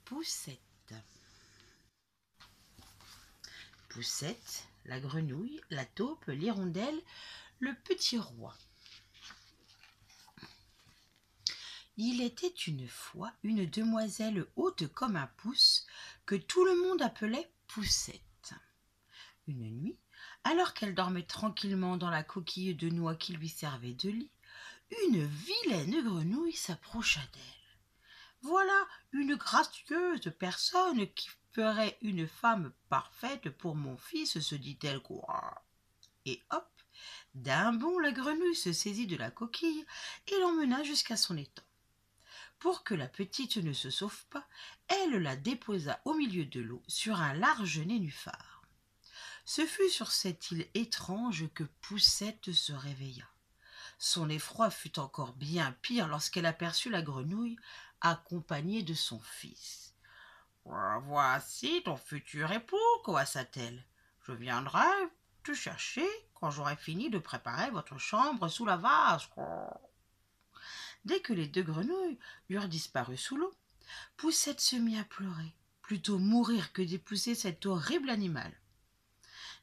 Poussette. Poussette, la grenouille, la taupe, l'hirondelle, le petit roi. Il était une fois une demoiselle haute comme un pouce que tout le monde appelait Poussette. Une nuit, alors qu'elle dormait tranquillement dans la coquille de noix qui lui servait de lit, une vilaine grenouille s'approcha d'elle. Voilà une gracieuse personne qui ferait une femme parfaite pour mon fils, se dit-elle. Et hop, d'un bond, la grenouille se saisit de la coquille et l'emmena jusqu'à son étang. Pour que la petite ne se sauve pas, elle la déposa au milieu de l'eau sur un large nénuphar. Ce fut sur cette île étrange que Poussette se réveilla. Son effroi fut encore bien pire lorsqu'elle aperçut la grenouille accompagnée de son fils. « Voici ton futur époux, coassa-t-elle. Je viendrai te chercher quand j'aurai fini de préparer votre chambre sous la vase. » Dès que les deux grenouilles eurent disparu sous l'eau, Poussette se mit à pleurer, plutôt mourir que d'épouser cet horrible animal.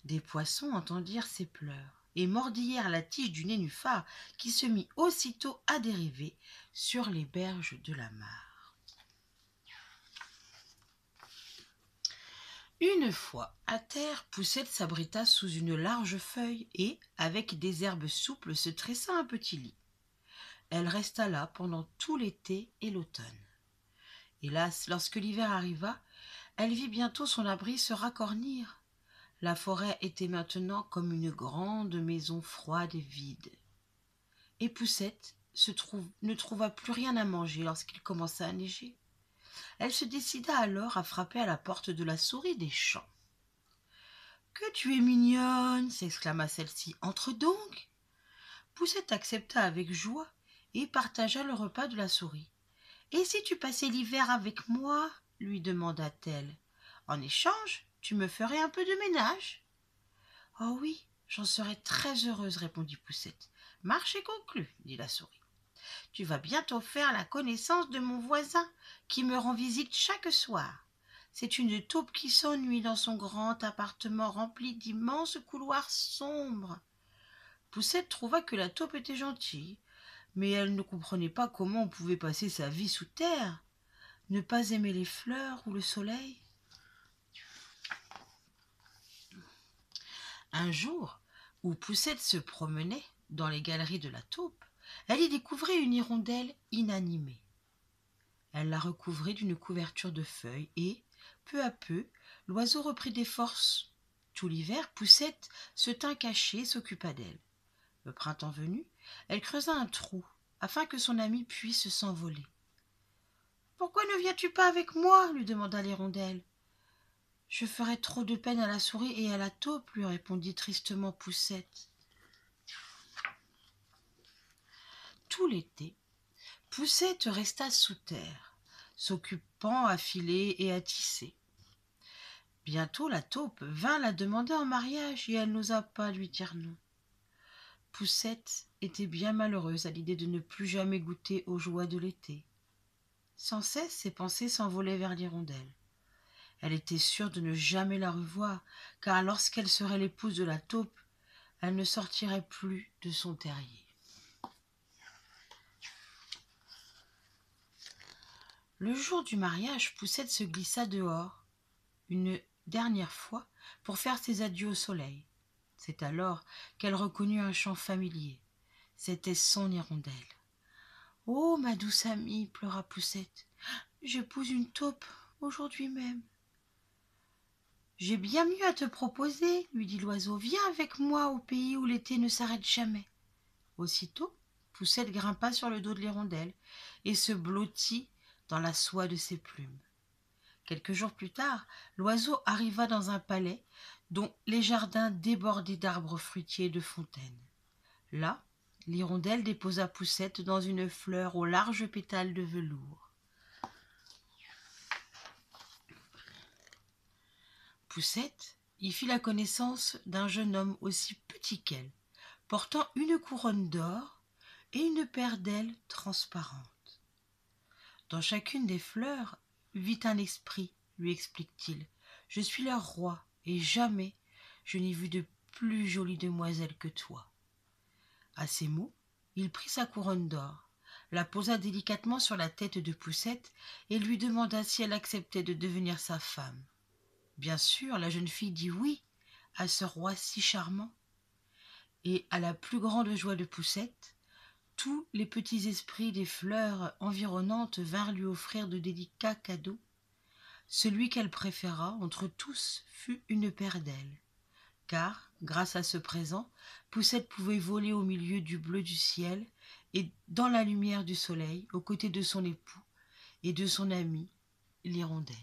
Des poissons entendirent ses pleurs et mordillèrent la tige du nénuphar qui se mit aussitôt à dériver sur les berges de la mare. Une fois à terre, Poussette s'abrita sous une large feuille et, avec des herbes souples, se tressa un petit lit. Elle resta là pendant tout l'été et l'automne. Hélas, lorsque l'hiver arriva, elle vit bientôt son abri se racornir. La forêt était maintenant comme une grande maison froide et vide. Et Poussette ne trouva plus rien à manger lorsqu'il commença à neiger. Elle se décida alors à frapper à la porte de la souris des champs. « Que tu es mignonne !» s'exclama celle-ci. « Entre donc !» Poussette accepta avec joie et partagea le repas de la souris. « Et si tu passais l'hiver avec moi ?» lui demanda-t-elle. « En échange, tu me ferais un peu de ménage ?» « Oh oui, j'en serais très heureuse, » répondit Poussette. « Marché conclu, » dit la souris. « Tu vas bientôt faire la connaissance de mon voisin qui me rend visite chaque soir. C'est une taupe qui s'ennuie dans son grand appartement rempli d'immenses couloirs sombres. » Poussette trouva que la taupe était gentille, mais elle ne comprenait pas comment on pouvait passer sa vie sous terre, ne pas aimer les fleurs ou le soleil. Un jour, où Poussette se promenait dans les galeries de la taupe, elle y découvrit une hirondelle inanimée. Elle la recouvrit d'une couverture de feuilles et, peu à peu, l'oiseau reprit des forces. Tout l'hiver, Poussette se tint cachée et s'occupa d'elle. Le printemps venu, elle creusa un trou afin que son amie puisse s'envoler. « Pourquoi ne viens-tu pas avec moi ?» lui demanda l'hirondelle. « Je ferais trop de peine à la souris et à la taupe, » lui répondit tristement Poussette. Tout l'été, Poussette resta sous terre, s'occupant à filer et à tisser. Bientôt la taupe vint la demander en mariage et elle n'osa pas lui dire non. Poussette était bien malheureuse à l'idée de ne plus jamais goûter aux joies de l'été. Sans cesse, ses pensées s'envolaient vers l'hirondelle. Elle était sûre de ne jamais la revoir, car lorsqu'elle serait l'épouse de la taupe, elle ne sortirait plus de son terrier. Le jour du mariage, Poussette se glissa dehors, une dernière fois, pour faire ses adieux au soleil. C'est alors qu'elle reconnut un chant familier. C'était son hirondelle. « Oh, ma douce amie !» pleura Poussette. « J'épouse une taupe aujourd'hui même. »« J'ai bien mieux à te proposer, » lui dit l'oiseau. « Viens avec moi au pays où l'été ne s'arrête jamais. » Aussitôt, Poussette grimpa sur le dos de l'hirondelle et se blottit dans la soie de ses plumes. Quelques jours plus tard, l'oiseau arriva dans un palais dont les jardins débordaient d'arbres fruitiers et de fontaines. Là, l'hirondelle déposa Poussette dans une fleur aux larges pétales de velours. Poussette y fit la connaissance d'un jeune homme aussi petit qu'elle, portant une couronne d'or et une paire d'ailes transparentes. Dans chacune des fleurs vit un esprit, lui explique-t-il. Je suis leur roi, et jamais je n'ai vu de plus jolie demoiselle que toi. À ces mots, il prit sa couronne d'or, la posa délicatement sur la tête de Poussette et lui demanda si elle acceptait de devenir sa femme. Bien sûr, la jeune fille dit oui à ce roi si charmant. Et à la plus grande joie de Poussette, tous les petits esprits des fleurs environnantes vinrent lui offrir de délicats cadeaux. Celui qu'elle préféra entre tous fut une paire d'ailes, car, grâce à ce présent, Poussette pouvait voler au milieu du bleu du ciel et dans la lumière du soleil, aux côtés de son époux et de son amie, l'hirondelle.